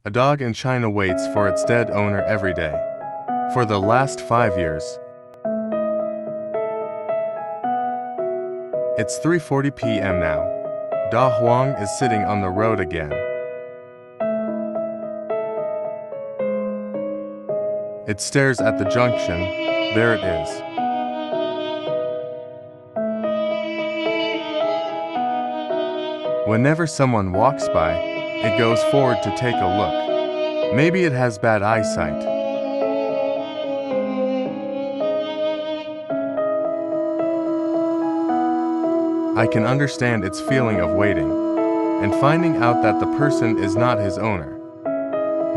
A dog in China waits for its dead owner every day. For the last 5 years. It's 3:40 p.m. now. Da Huang is sitting on the road again. It stares at the junction. There it is. Whenever someone walks by, it goes forward to take a look. Maybe it has bad eyesight. I can understand its feeling of waiting and finding out that the person is not his owner.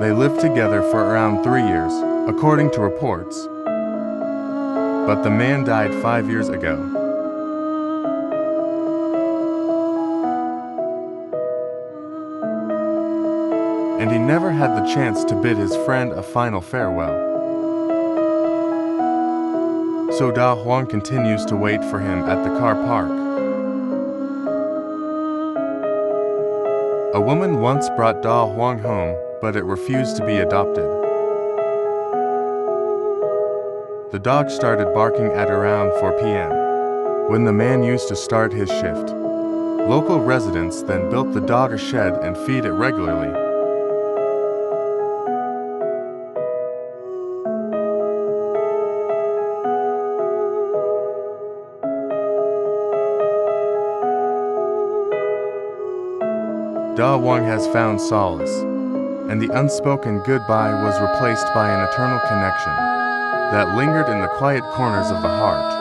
They lived together for around 3 years, according to reports. But the man died 5 years ago. And he never had the chance to bid his friend a final farewell. So Da Huang continues to wait for him at the car park. A woman once brought Da Huang home, but it refused to be adopted. The dog started barking at around 4 p.m. when the man used to start his shift. Local residents then built the dog a shed and feed it regularly. Da Huang has found solace, and the unspoken goodbye was replaced by an eternal connection that lingered in the quiet corners of the heart.